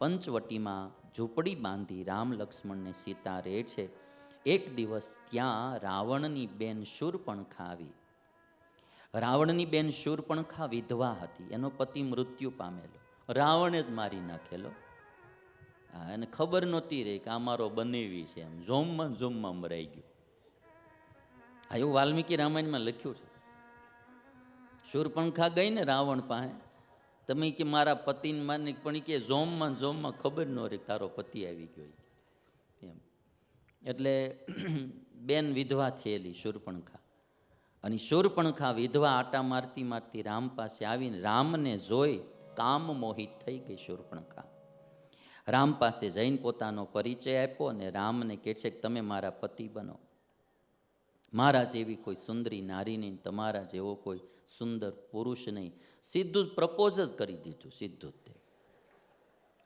પંચવટીમાં ઝૂંપડી બાંધી રામ લક્ષ્મણને સીતા રહે છે. એક દિવસ ત્યાં રાવણની બેન શૂર્પણખા આવી. રાવણની બેન શૂર્પણખા વિધવા હતી, એનો પતિ મૃત્યુ પામેલો, રાવણે જ મારી નાખેલો. એને ખબર નહોતી રહી કે આ મારો બનેવી છે, એમ ઝોમમાં મરાઈ ગયું. આ એવું વાલ્મીકી રામાયણમાં લખ્યું છે. શૂર્પણખા ગઈ ને રાવણ પાસે, તમે કે મારા પતિને માને, પણ કે ઝોમમાં ખબર ન રહી તારો પતિ આવી ગયો એમ. એટલે બેન વિધવા થયેલી શૂર્પણખા, અને શૂર્પણખા વિધવા આટા મારતી મારતી રામ પાસે આવીને રામને જોઈ કામ મોહિત થઈ ગઈ શૂર્પણખા. રામ પાસે જઈને પોતાનો પરિચય આપ્યો અને રામને કહે છે કે તમે મારા પતિ બનો. મારા જેવી કોઈ સુંદરી નારી નહીં, તમારા જેવો કોઈ સુંદર પુરુષ નહીં. સીધું જ પ્રપોઝ જ કરી દીધું, સીધું જ.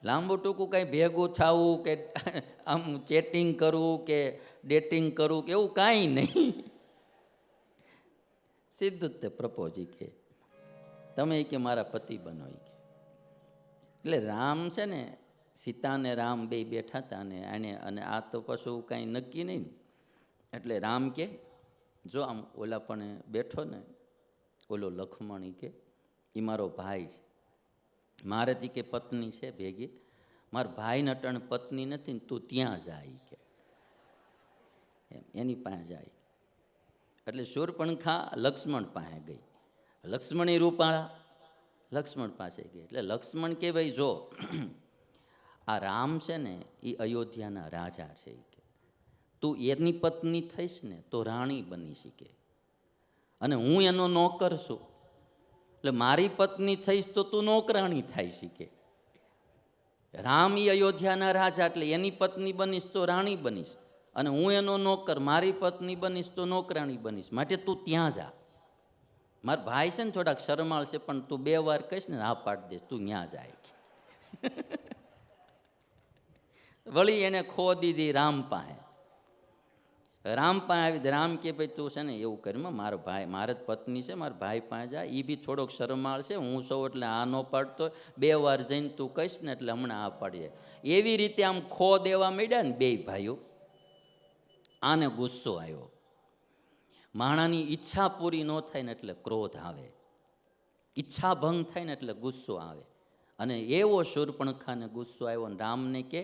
લાંબુ ટૂંકું કાંઈ ભેગું થવું કે આમ ચેટિંગ કરવું કે ડેટિંગ કરવું કે એવું કાંઈ નહીં, સીધું જ તે પ્રપોઝ કે તમે કે મારા પતિ બનો કે. એટલે રામ છે ને, સીતા ને રામ બે બેઠા હતા ને એને, અને આ તો પાછું કાંઈ નક્કી નહીં. એટલે રામ કે જો આમ ઓલા પણ બેઠો ને, ઓલો લક્ષ્મણ કે એ મારો ભાઈ છે, મારેથી કે પત્ની છે ભેગી, મારા ભાઈને અટણ પત્ની નથી ને તું ત્યાં જાય કે એની પાસે જાય. એટલે શૂર્પણખા લક્ષ્મણ પાસે ગઈ. લક્ષ્મણી રૂપાળા લક્ષ્મણ પાસે ગઈ. એટલે લક્ષ્મણ કે ભાઈ જો આ રામ છે ને એ અયોધ્યાના રાજા છે કે તું એની પત્ની થઈશ ને તો રાણી બની શકે, અને હું એનો નોકર છું, એટલે મારી પત્ની થઈશ તો તું નોકરાણી થાય શીખે. રામ એ અયોધ્યાના રાજા, એટલે એની પત્ની બનીશ તો રાણી બનીશ, અને હું એનો નોકર, મારી પત્ની બનીશ તો નોકરાણી બનીશ, માટે તું ત્યાં જા. મારા ભાઈ છે ને થોડાક શરમાળ છે, પણ તું 2 વાર કહીશ ને હા પાડી દઈશ, તું ત્યાં જાય. વળી એને ખો દીધી રામ પાસે. રામ પાસે આવી, રામ કે ભાઈ તું છે ને એવું કરીમાં, મારો ભાઈ, મારે જ પત્ની છે, મારા ભાઈ પાસે જાય, એ બી થોડોક શરમાળ છે, હું સૌ એટલે આ ન પાડતો, 2 વાર જઈને તું કહીશ ને એટલે હમણાં આ પાડીએ. એવી રીતે આમ ખો દેવા માંડ્યા ને 2 ભાઈઓ. આને ગુસ્સો આવ્યો. માણાની ઈચ્છા પૂરી ન થાય ને એટલે ક્રોધ આવે, ઈચ્છા ભંગ થાય ને એટલે ગુસ્સો આવે. અને એવો શૂર્પણખાને ગુસ્સો આવ્યો ને રામને કે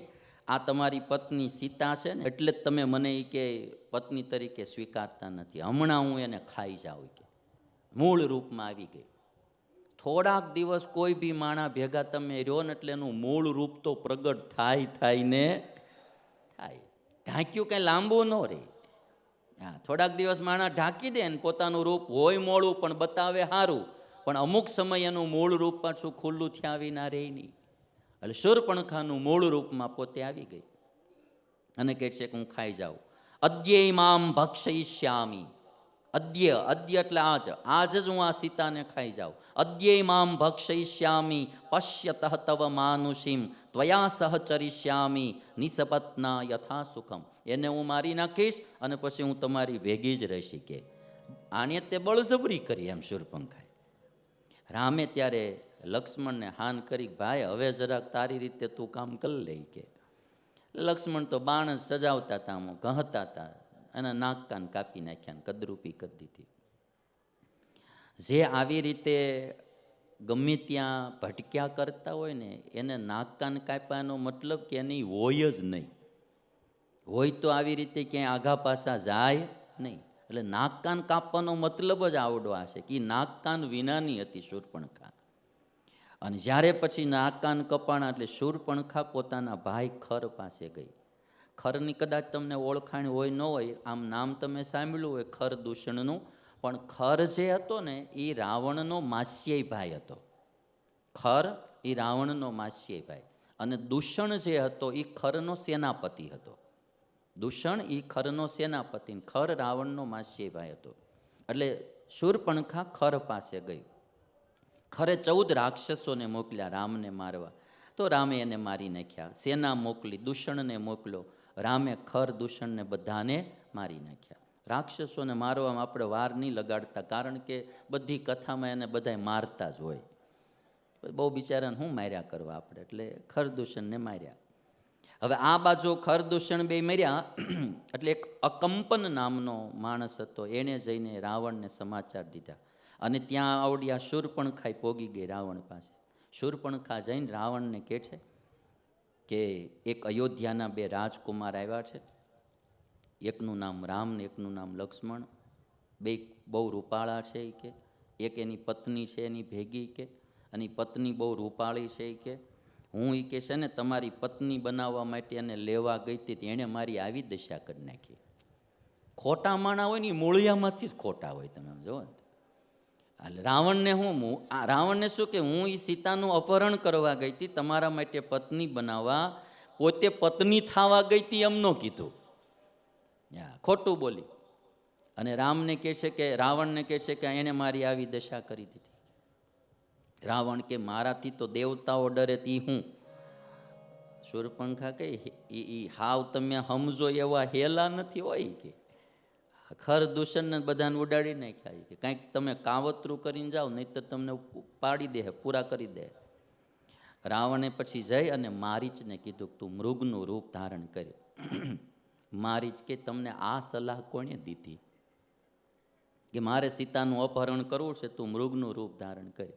આ તમારી પત્ની સીતા છે ને એટલે જ તમે મને કે પત્ની તરીકે સ્વીકારતા નથી, હમણાં હું એને ખાઈ જાઉં કે. મૂળ રૂપમાં આવી ગઈ. થોડાક દિવસ કોઈ બી માણા ભેગા તમે રહ્યો ને એટલે એનું મૂળ રૂપ તો પ્રગટ થાય ને થાય. ઢાંક્યું કંઈ લાંબુ ન રહે. હા, થોડાક દિવસ માણા ઢાંકી દે ને પોતાનું રૂપ હોય મોડું પણ બતાવે સારું, પણ અમુક સમય એનું મૂળ રૂપ પાછું ખુલ્લું થયા વિના રહે નહીં. એટલે શૂર્પણખાનું મૂળ રૂપમાં પોતે આવી ગઈ અને કહે છે કે હું ખાઈ જાઉં. અદ્ય મામ ભક્ષયિષ્યામિ. અદ્ય એટલે આજ જ હું આ સીતાને ખાઈ જાઉં. અદ્ય મામ ભક્ષયિષ્યામિ પશ્યતઃ તવ માનુષીમ ત્વયા સહચરિષ્યામિ નિસપત્ના યથા સુખમ. એને હું મારી નાખીશ અને પછી હું તમારી ભેગી જ રહીશ કે. આને તે બળજબરી કરી એમ શૂર્પણખાએ. રામે ત્યારે લક્ષ્મણને હાન કરી, ભાઈ હવે જરાક તારી રીતે તું કામ કરી લે કે. લક્ષ્મણ તો બાણ સજાવતા હતા, આમ કહતા હતા, એના નાક કાન કાપી નાખ્યા, કદરૂપી કરી દીધી. જે આવી રીતે ગમે ત્યાં ભટક્યા કરતા હોય ને એને નાક કાન કાપ્યાનો મતલબ કે એની હોય જ નહીં. હોય તો આવી રીતે ક્યાંય આઘા પાછા જાય નહીં. એટલે નાક કાન કાપવાનો મતલબ જ આવડો હશે કે નાક કાન વિનાની હતી શૂર્પણખા. અને જ્યારે પછી નાક કાન કપાણા એટલે શૂર્પણખા પોતાના ભાઈ ખર પાસે ગઈ. ખરની કદાચ તમને ઓળખાણ હોય ન હોય, આમ નામ તમે સાંભળ્યું હોય ખર દૂષણનું, પણ ખર જે હતો ને એ રાવણનો માસ્યેય ભાઈ હતો. ખર એ રાવણનો માસ્યેય ભાઈ, અને દૂષણ જે હતો એ ખરનો સેનાપતિ હતો. દૂષણ એ ખરનો સેનાપતિ, ખર રાવણનો માસ્યેય ભાઈ હતો. એટલે શૂર્પણખા ખર પાસે ગઈ. ખરે 14 રાક્ષસોને મોકલ્યા રામને મારવા, તો રામે એને મારી નાખ્યા. સેના મોકલી, દૂષણને મોકલો, રામે ખર દૂષણને બધાને મારી નાખ્યા. રાક્ષસોને મારવામાં આપણે વાર નહીં લગાડતા, કારણ કે બધી કથામાં એને બધાય મારતા જ હોય. બહુ બિચારાને શું માર્યા કરવા આપણે, એટલે ખરદૂષણને માર્યા. હવે આ બાજુ ખરદૂષણ બે મર્યા એટલે એક અકંપન નામનો માણસ હતો, એણે જઈને રાવણને સમાચાર દીધા. અને ત્યાં આવડ્યા શૂર્પણખા પોગી ગઈ રાવણ પાસે. શૂર્પણખા જઈને રાવણને કહે છે કે એક અયોધ્યાના બે રાજકુમાર આવ્યા છે, એકનું નામ રામ ને એકનું નામ લક્ષ્મણ, બે બહુ રૂપાળા છે એ કે, એક એની પત્ની છે એની ભેગી કે, અને પત્ની બહુ રૂપાળી છે એ કે, હું એ કે છે ને તમારી પત્ની બનાવવા માટે એને લેવા ગઈ હતી, એણે મારી આવી દશા કરી નાખી. ખોટા માણા હોય ને એ મૂળિયામાંથી જ ખોટા હોય, તમે જુઓ ને. એટલે રાવણને શું કે હું એ સીતાનું અપહરણ કરવા ગઈ હતી, તમારા માટે પત્ની બનાવવા, પોતે પત્ની થવા ગઈ હતી એમ ન કીધું, ખોટું બોલી. અને રાવણને કહે છે કે એણે મારી આવી દશા કરી દીધી. રાવણ કે મારાથી તો દેવતાઓ ડરે તી હું. શૂર્પણખા કે ઈ હાવ તમે સમજો એવા હેલા નથી હોય કે, ખરદૂષણને બધાને ઉડાડી નાખ્યા કે કાંઈક તમે કાવતરું કરીને જાઓ નહીંતર તમને પાડી દે, પૂરા કરી દે. રાવણે પછી જઈ અને મારીચને કીધું કે તું મૃગનું રૂપ ધારણ કરે. મારીચ કે તમને આ સલાહ કોણે દીધી કે મારે સીતાનું અપહરણ કરવું છે, તું મૃગનું રૂપ ધારણ કરે.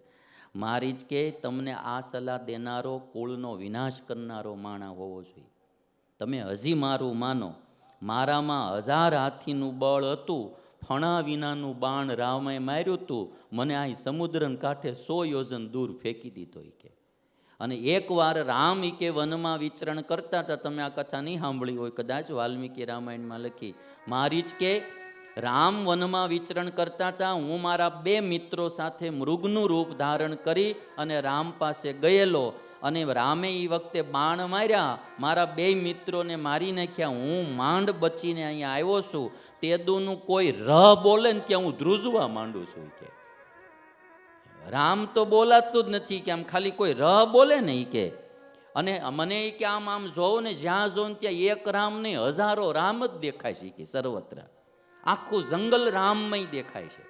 મારીચ કે તમને આ સલાહ દેનારો કુળનો વિનાશ કરનારો માણા હોવો જોઈએ. તમે હજી મારું માનો, મારામાં 1000 હાથીનું બળ હતું, ફણા વિનાનું બાણ રામે માર્યું હતું, મને આ સમુદ્રના કાંઠે 100 યોજન દૂર ફેંકી દીધો કે. અને એકવાર રામ કે વનમાં વિચરણ કરતા હતા, તમે આ કથા નહીં સાંભળી હોય કદાચ, વાલ્મીકી રામાયણમાં લખી. મારીચ કે રામ વનમાં વિચરણ કરતા હતા, હું મારા 2 મિત્રો સાથે મૃગનું રૂપ ધારણ કરી અને રામ પાસે ગયેલો, અને રામે એ વખતે બાણ માર્યા, મારા 2 મિત્રોને મારી નાખ્યા, હું માંડ બચીને અહીંયા આવ્યો છું. તેદુનું કોઈ ર બોલે ને ત્યાં હું ધ્રુજવા માંડું છું કે. રામ તો બોલાતું જ નથી કે, આમ ખાલી કોઈ ર બોલે ને એ કે. અને મને એ કે આમ જોઉં ને જ્યાં જોઉં ત્યાં એક રામ નહીં, 1000 રામ જ દેખાય છે કે સર્વત્ર. આખું જંગલ રામમય દેખાય છે.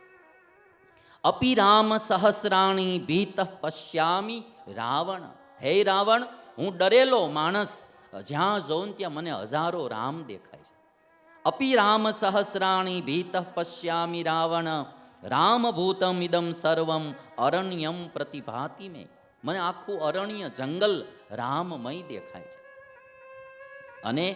અપી રામ સહસ્રાણી ભીત પશ્યામી રાવણ. હે રાવણ, હું ડરેલો માણસ, જ્યાં જોઉં ત્યાં મને 1000 રામ દેખાય છે. અપી રામ સહસ્રાણી ભીત પશ્યામી રાવણ, રામભૂતમ ઇદમ સર્વમ અરણ્યમ પ્રતિભાતિ મેં. મને આખું અરણ્ય જંગલ રામમય દેખાય છે. અને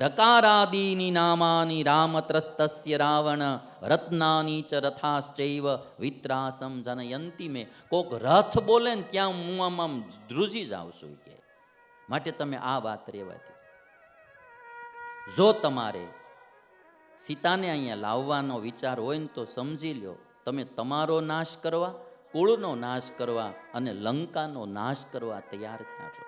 રકારાદીની નામાની રામત્રસ્તસ્ય રાવણ, રત્નાની ચ રથાશ્ચૈવ વિત્રાસમ જનયંતી મેં. કોક રથ બોલે ને ત્યાં હું આમ ધ્રુજી જાઉં છું કે. માટે તમે આ વાત રહેવા દો. જો તમારે સીતાને અહીંયા લાવવાનો વિચાર હોય ને તો સમજી લ્યો, તમે તમારો નાશ કરવા, કુળનો નાશ કરવા અને લંકાનો નાશ કરવા તૈયાર થયા છો.